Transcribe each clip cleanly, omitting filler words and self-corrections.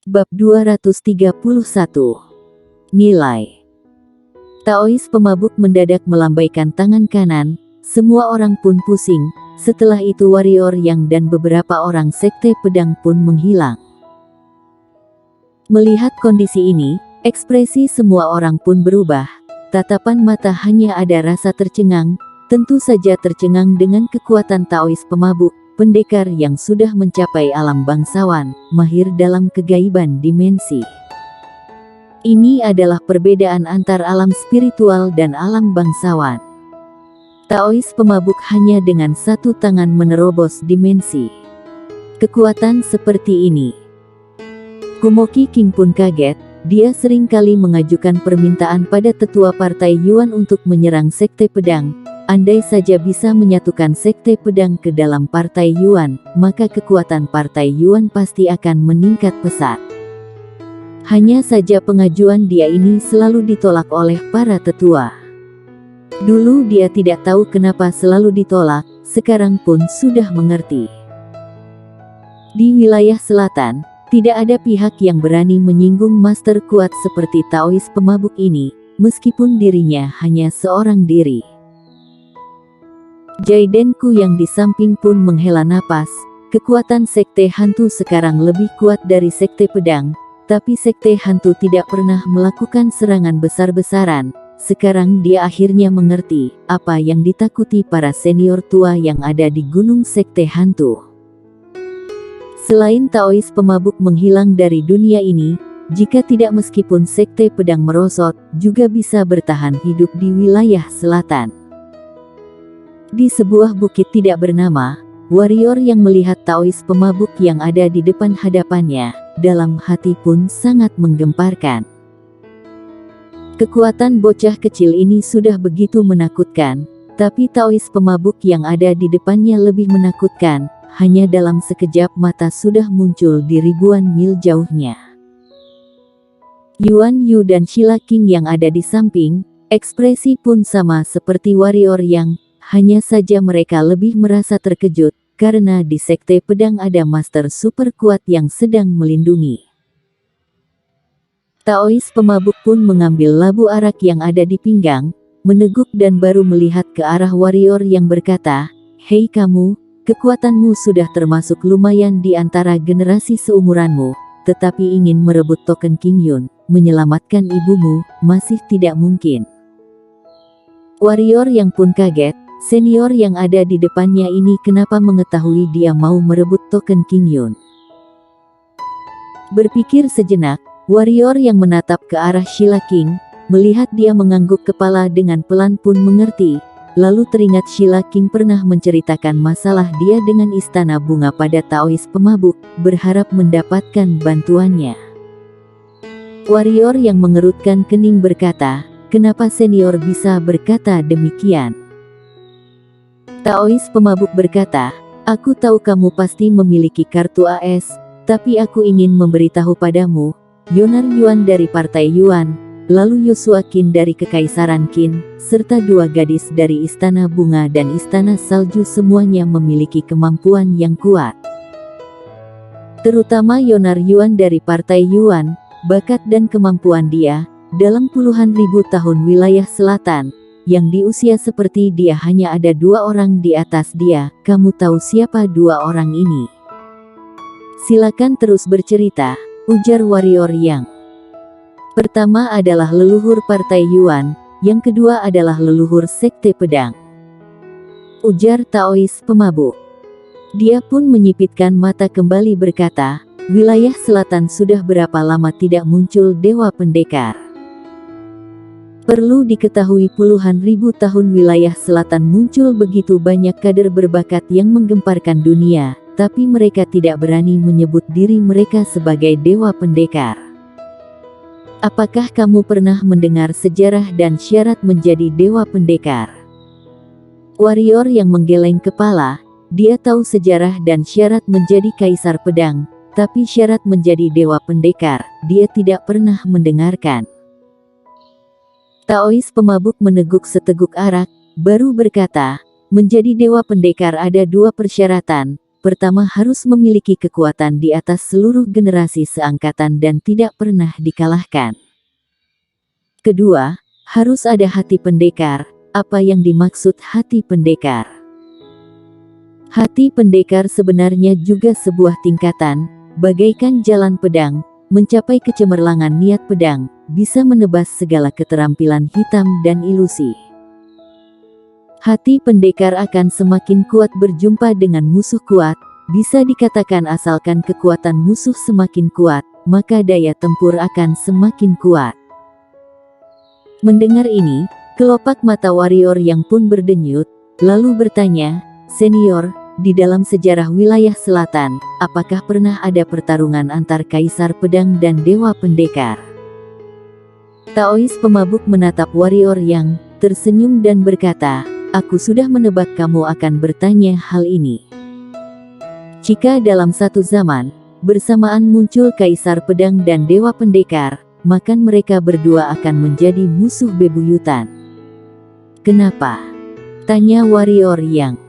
Bab 231. Nilai. Taois pemabuk mendadak melambaikan tangan kanan, semua orang pun pusing, setelah itu warrior yang dan beberapa orang sekte pedang pun menghilang. Melihat kondisi ini, ekspresi semua orang pun berubah, tatapan mata hanya ada rasa tercengang, tentu saja tercengang dengan kekuatan Taois pemabuk, pendekar yang sudah mencapai alam bangsawan, mahir dalam kegaiban dimensi. Ini adalah perbedaan antar alam spiritual dan alam bangsawan. Taois pemabuk hanya dengan satu tangan menerobos dimensi. Kekuatan seperti ini. Kumoki King pun kaget, dia sering kali mengajukan permintaan pada tetua partai Yuan untuk menyerang sekte pedang. Andai saja bisa menyatukan sekte pedang ke dalam partai Yuan, maka kekuatan partai Yuan pasti akan meningkat pesat. Hanya saja pengajuan dia ini selalu ditolak oleh para tetua. Dulu dia tidak tahu kenapa selalu ditolak, sekarang pun sudah mengerti. Di wilayah selatan, tidak ada pihak yang berani menyinggung master kuat seperti Taois pemabuk ini, meskipun dirinya hanya seorang diri. Jaidenku yang di samping pun menghela napas, kekuatan sekte hantu sekarang lebih kuat dari sekte pedang, tapi sekte hantu tidak pernah melakukan serangan besar-besaran. Sekarang dia akhirnya mengerti, apa yang ditakuti para senior tua yang ada di gunung sekte hantu. Selain Taois pemabuk menghilang dari dunia ini, jika tidak meskipun sekte pedang merosot, juga bisa bertahan hidup di wilayah selatan. Di sebuah bukit tidak bernama, warrior yang melihat Taois pemabuk yang ada di depan hadapannya, dalam hati pun sangat menggemparkan. Kekuatan bocah kecil ini sudah begitu menakutkan, tapi Taois pemabuk yang ada di depannya lebih menakutkan, hanya dalam sekejap mata sudah muncul di ribuan mil jauhnya. Yuan Yu dan Shila King yang ada di samping, ekspresi pun sama seperti warrior yang, hanya saja mereka lebih merasa terkejut, karena di sekte pedang ada master super kuat yang sedang melindungi. Taois pemabuk pun mengambil labu arak yang ada di pinggang, meneguk dan baru melihat ke arah warrior yang berkata, "Hei kamu, kekuatanmu sudah termasuk lumayan di antara generasi seumuranmu, tetapi ingin merebut token King Yun, menyelamatkan ibumu, masih tidak mungkin." Warrior yang pun kaget, senior yang ada di depannya ini kenapa mengetahui dia mau merebut token King Yun. Berpikir sejenak, warrior yang menatap ke arah Shila King, melihat dia mengangguk kepala dengan pelan pun mengerti, lalu teringat Shila King pernah menceritakan masalah dia dengan istana bunga pada Taois pemabuk, berharap mendapatkan bantuannya. Warrior yang mengerutkan kening berkata, "Kenapa senior bisa berkata demikian?" Taois pemabuk berkata, "Aku tahu kamu pasti memiliki kartu AS, tapi aku ingin memberitahu padamu, Yonar Yuan dari partai Yuan, lalu Yosua Qin dari Kekaisaran Qin, serta dua gadis dari Istana Bunga dan Istana Salju semuanya memiliki kemampuan yang kuat. Terutama Yonar Yuan dari partai Yuan, bakat dan kemampuan dia, dalam puluhan ribu tahun wilayah selatan, yang di usia seperti dia hanya ada dua orang di atas dia. Kamu tahu siapa dua orang ini?" "Silakan terus bercerita," ujar warrior yang pertama adalah leluhur partai Yuan, yang kedua adalah leluhur sekte pedang, ujar Taois pemabuk. Dia pun menyipitkan mata kembali berkata, "Wilayah selatan sudah berapa lama tidak muncul dewa pendekar? Perlu diketahui puluhan ribu tahun wilayah selatan muncul begitu banyak kader berbakat yang menggemparkan dunia, tapi mereka tidak berani menyebut diri mereka sebagai dewa pendekar. Apakah kamu pernah mendengar sejarah dan syarat menjadi dewa pendekar?" Warrior yang menggeleng kepala, dia tahu sejarah dan syarat menjadi kaisar pedang, tapi syarat menjadi dewa pendekar, dia tidak pernah mendengarkan. Taois pemabuk meneguk seteguk arak, baru berkata, "Menjadi dewa pendekar ada dua persyaratan, pertama harus memiliki kekuatan di atas seluruh generasi seangkatan dan tidak pernah dikalahkan. Kedua, harus ada hati pendekar. Apa yang dimaksud hati pendekar? Hati pendekar sebenarnya juga sebuah tingkatan, bagaikan jalan pedang, mencapai kecemerlangan niat pedang, bisa menebas segala keterampilan hitam dan ilusi. Hati pendekar akan semakin kuat berjumpa dengan musuh kuat, bisa dikatakan asalkan kekuatan musuh semakin kuat, maka daya tempur akan semakin kuat. Mendengar ini, kelopak mata warrior yang pun berdenyut, lalu bertanya, "Senior, di dalam sejarah wilayah selatan, apakah pernah ada pertarungan antar Kaisar Pedang dan Dewa Pendekar?" Taois pemabuk menatap warrior yang tersenyum dan berkata, "Aku sudah menebak kamu akan bertanya hal ini. Jika dalam satu zaman, bersamaan muncul Kaisar Pedang dan Dewa Pendekar, maka mereka berdua akan menjadi musuh bebuyutan." "Kenapa?" tanya warrior yang.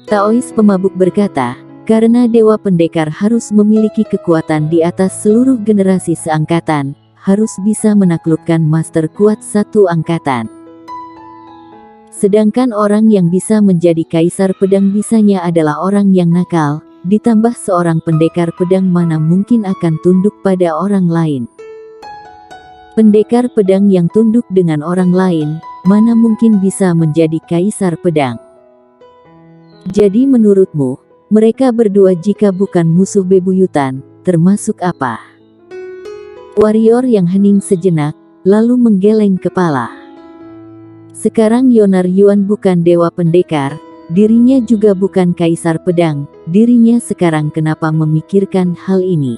Taois pemabuk berkata, "Karena Dewa Pendekar harus memiliki kekuatan di atas seluruh generasi seangkatan, harus bisa menaklukkan master kuat satu angkatan. Sedangkan orang yang bisa menjadi Kaisar Pedang bisanya adalah orang yang nakal, ditambah seorang pendekar pedang mana mungkin akan tunduk pada orang lain. Pendekar pedang yang tunduk dengan orang lain, mana mungkin bisa menjadi Kaisar Pedang. Jadi menurutmu, mereka berdua jika bukan musuh bebuyutan, termasuk apa?" Warrior yang hening sejenak, lalu menggeleng kepala. Sekarang Yonar Yuan bukan Dewa Pendekar, dirinya juga bukan Kaisar Pedang, dirinya sekarang kenapa memikirkan hal ini?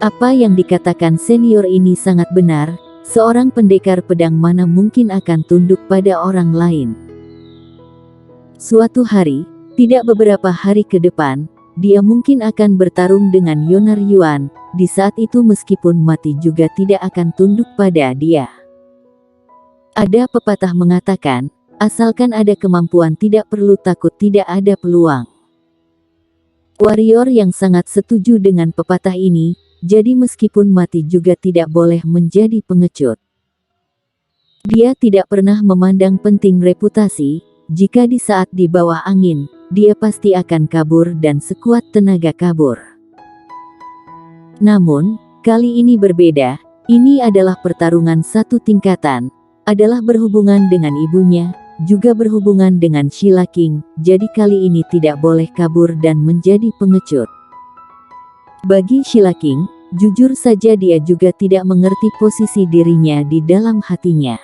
Apa yang dikatakan senior ini sangat benar, seorang pendekar pedang mana mungkin akan tunduk pada orang lain. Suatu hari, tidak beberapa hari ke depan, dia mungkin akan bertarung dengan Yonar Yuan, di saat itu meskipun mati juga tidak akan tunduk pada dia. Ada pepatah mengatakan, asalkan ada kemampuan tidak perlu takut tidak ada peluang. Warrior yang sangat setuju dengan pepatah ini, jadi meskipun mati juga tidak boleh menjadi pengecut. Dia tidak pernah memandang penting reputasi, jika di saat di bawah angin, dia pasti akan kabur dan sekuat tenaga kabur. Namun, kali ini berbeda, ini adalah pertarungan satu tingkatan, adalah berhubungan dengan ibunya, juga berhubungan dengan Sheila King, jadi kali ini tidak boleh kabur dan menjadi pengecut. Bagi Sheila King, jujur saja dia juga tidak mengerti posisi dirinya di dalam hatinya.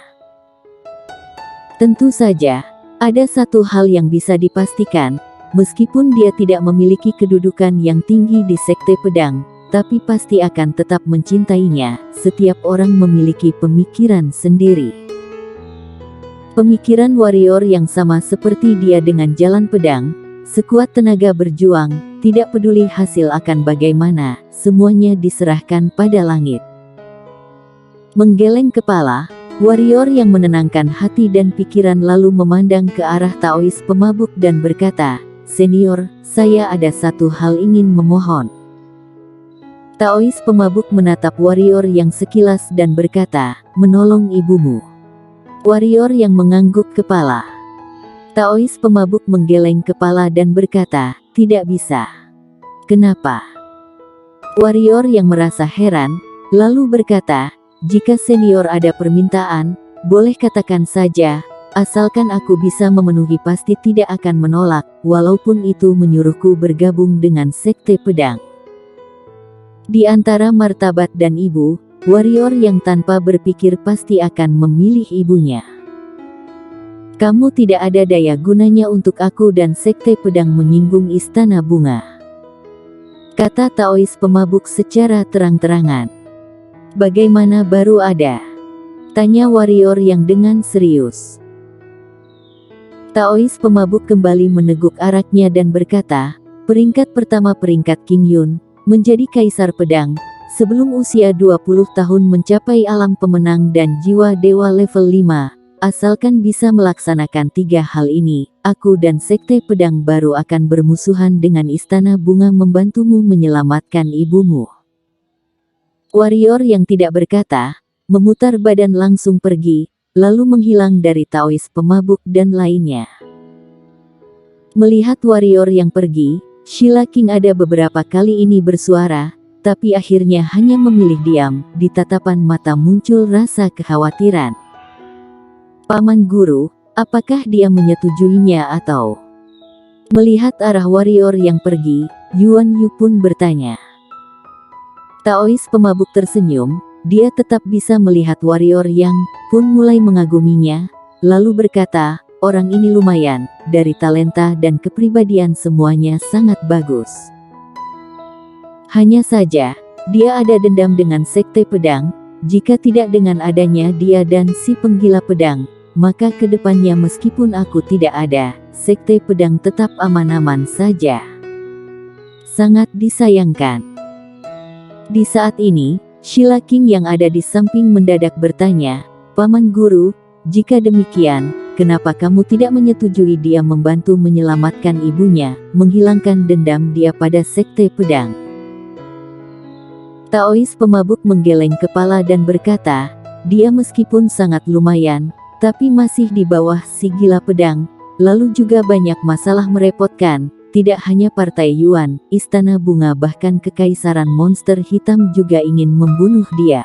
Tentu saja, ada satu hal yang bisa dipastikan, meskipun dia tidak memiliki kedudukan yang tinggi di Sekte Pedang, tapi pasti akan tetap mencintainya. Setiap orang memiliki pemikiran sendiri. Pemikiran warrior yang sama seperti dia dengan jalan pedang, sekuat tenaga berjuang, tidak peduli hasil akan bagaimana, semuanya diserahkan pada langit. Menggeleng kepala, warrior yang menenangkan hati dan pikiran lalu memandang ke arah Taois pemabuk dan berkata, "Senior, saya ada satu hal ingin memohon." Taois pemabuk menatap warrior yang sekilas dan berkata, "Menolong ibumu." Warrior yang mengangguk kepala. Taois pemabuk menggeleng kepala dan berkata, "Tidak bisa." "Kenapa?" Warrior yang merasa heran, lalu berkata, "Jika senior ada permintaan, boleh katakan saja, asalkan aku bisa memenuhi pasti tidak akan menolak, walaupun itu menyuruhku bergabung dengan Sekte Pedang." Di antara martabat dan ibu, warrior yang tanpa berpikir pasti akan memilih ibunya. "Kamu tidak ada daya gunanya untuk aku dan Sekte Pedang menyinggung Istana Bunga," kata Taois pemabuk secara terang-terangan. "Bagaimana baru ada?" tanya warrior yang dengan serius. Taois pemabuk kembali meneguk araknya dan berkata, "Peringkat pertama peringkat King Yun, menjadi Kaisar Pedang, sebelum usia 20 tahun mencapai alam pemenang dan jiwa dewa level 5, asalkan bisa melaksanakan 3 hal ini, aku dan Sekte Pedang Baru akan bermusuhan dengan Istana Bunga membantumu menyelamatkan ibumu. Warrior yang tidak berkata, memutar badan langsung pergi, lalu menghilang dari Taois pemabuk dan lainnya. Melihat warrior yang pergi, Sheila King ada beberapa kali ini bersuara, tapi akhirnya hanya memilih diam. Di tatapan mata muncul rasa kekhawatiran. Paman Guru, apakah dia menyetujuinya atau? Melihat arah warrior yang pergi, Yuan Yu pun bertanya. Taois pemabuk tersenyum, dia tetap bisa melihat warrior yang pun mulai mengaguminya, lalu berkata, orang ini lumayan, dari talenta dan kepribadian semuanya sangat bagus. Hanya saja, dia ada dendam dengan Sekte Pedang. Jika tidak dengan adanya dia dan si penggila pedang, maka kedepannya meskipun aku tidak ada, Sekte Pedang tetap aman-aman saja. Sangat disayangkan. Di saat ini, Sheila King yang ada di samping mendadak bertanya, Paman Guru, jika demikian, kenapa kamu tidak menyetujui dia membantu menyelamatkan ibunya, menghilangkan dendam dia pada Sekte Pedang? Taois pemabuk menggeleng kepala dan berkata, dia meskipun sangat lumayan, tapi masih di bawah si gila pedang, lalu juga banyak masalah merepotkan, tidak hanya Partai Yuan, Istana Bunga bahkan Kekaisaran Monster Hitam juga ingin membunuh dia.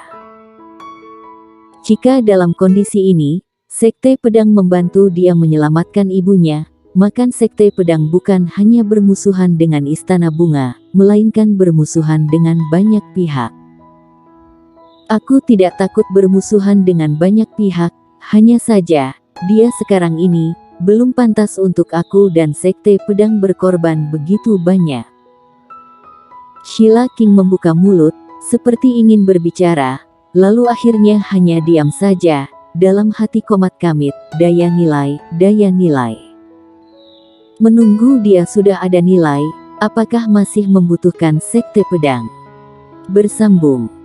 Jika dalam kondisi ini, Sekte Pedang membantu dia menyelamatkan ibunya, maka Sekte Pedang bukan hanya bermusuhan dengan Istana Bunga, melainkan bermusuhan dengan banyak pihak. Aku tidak takut bermusuhan dengan banyak pihak, hanya saja, dia sekarang ini, belum pantas untuk aku dan Sekte Pedang berkorban begitu banyak. Sheila King membuka mulut, seperti ingin berbicara, lalu akhirnya hanya diam saja, dalam hati komat kamit, daya nilai, daya nilai. Menunggu dia sudah ada nilai, apakah masih membutuhkan Sekte Pedang? Bersambung.